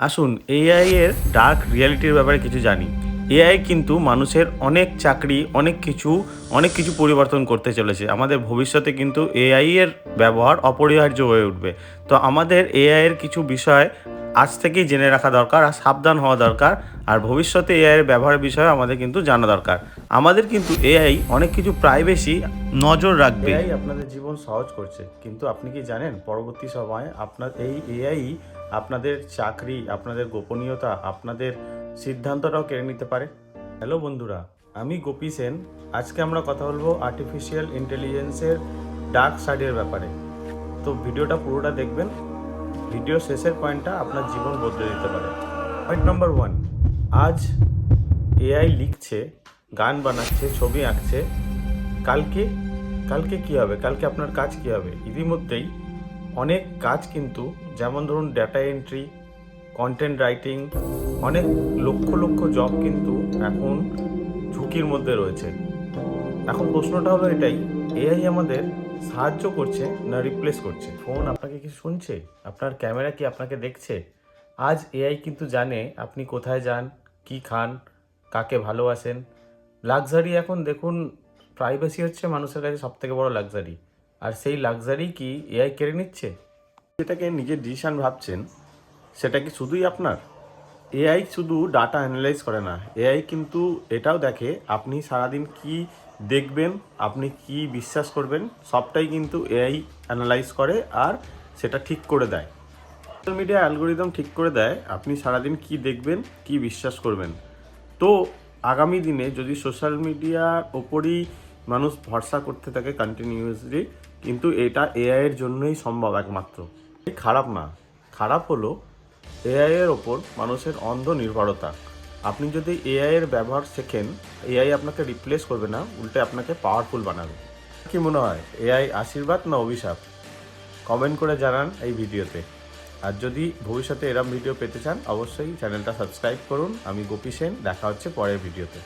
আসুন এআই এর ডার্ক রিয়ালিটির ব্যাপারে কিছু জানি। এআই কিন্তু মানুষের অনেক চাকরি, অনেক কিছু পরিবর্তন করতে চলেছে। আমাদের ভবিষ্যতে কিন্তু এআই এর ব্যবহার অপরিহার্য হয়ে উঠবে। তো আমাদের এআই এর কিছু বিষয় আজ থেকেই জেনে রাখা দরকার আর সাবধান হওয়া দরকার। আর ভবিষ্যতে এআই এর ব্যবহারের বিষয়ে আমাদের কিন্তু জানা দরকার। আমাদের কিন্তু এআই অনেক কিছু প্রাইভেসি নজর রাখবে। এআই আপনাদের জীবন সহজ করছে, কিন্তু আপনি কি জানেন পরবর্তী সময়ে আপনার এই এআই আপনাদের চাকরি, আপনাদের গোপনীয়তা, আপনাদের সিদ্ধান্তটাও কেড়ে নিতে পারে। হ্যালো বন্ধুরা, আমি গোপী সেন। আজকে আমরা কথা বলবো আর্টিফিশিয়াল ইন্টেলিজেন্সের ডার্ক সাইডের ব্যাপারে। তো ভিডিওটা পুরোটা দেখবেন। ভিডিও শেষের পয়েন্টটা আপনার জীবন বদলে দিতে পারে। পয়েন্ট নাম্বার 1, আজ এআই লিখছে, গান বানাচ্ছে, ছবি আঁকছে। কালকে কি হবে? কালকে আপনার কাজ কি হবে? ইতিমধ্যেই অনেক কাজ কিন্তু, যেমন ধরুন ডেটা এন্ট্রি, কন্টেন্ট রাইটিং, অনেক লক্ষ জব কিন্তু এখন ঝুঁকির মধ্যে রয়েছে। এখন প্রশ্নটা হলো এটাই, এআই আমাদের সাহায্য করছে না রিপ্লেস করছে? ফোন আপনাকে কি শুনছে? আপনার ক্যামেরা কি আপনাকে দেখছে? আজ এআই কিন্তু জানে আপনি কোথায় যান, কি খান, কাকে ভালোবাসেন। লাক্সারি, এখন দেখুন, প্রাইভেসি হচ্ছে মানুষের কাছে সবথেকে বড় লাক্সারি। আর সেই লাক্সারি কি এআই কেড়ে নিচ্ছে? যেটাকে নিজের ডিসিশন ভাবছেন, সেটা কি শুধুই আপনার? এআই শুধু ডাটা অ্যানালাইজ করে না, এআই কিন্তু এটাও দেখে আপনি সারাদিন কি দেখবেন, আপনি কি বিশ্বাস করবেন, সবটাই কিন্তু এআই অ্যানালাইজ করে আর সেটা ঠিক করে দেয়। সোশ্যাল মিডিয়া অ্যালগোরিদম ঠিক করে দেয় আপনি সারাদিন কি দেখবেন, কি বিশ্বাস করবেন। তো আগামী দিনে যদি সোশ্যাল মিডিয়ার ওপরই মানুষ ভরসা করতে থাকে কন্টিনিউয়াসলি, কিন্তু এটা এআই এর জন্যই সম্ভব একমাত্র। খারাপ না, খারাপ হলো এআই এর ওপর মানুষের অন্ধ নির্ভরতা। আপনি যদি এআই এর ব্যবহার শেখেন, এআই আপনাকে রিপ্লেস করবে না, উল্টে আপনাকে পাওয়ারফুল বানাবে। কি মনে হয়, এআই আশীর্বাদ না অভিশাপ? কমেন্ট করে জানান এই ভিডিওতে। আর যদি ভবিষ্যতে এরকম ভিডিও পেতে চান, অবশ্যই চ্যানেলটা সাবস্ক্রাইব করুন। আমি গোপী সেন, দেখা হচ্ছে পরের ভিডিওতে।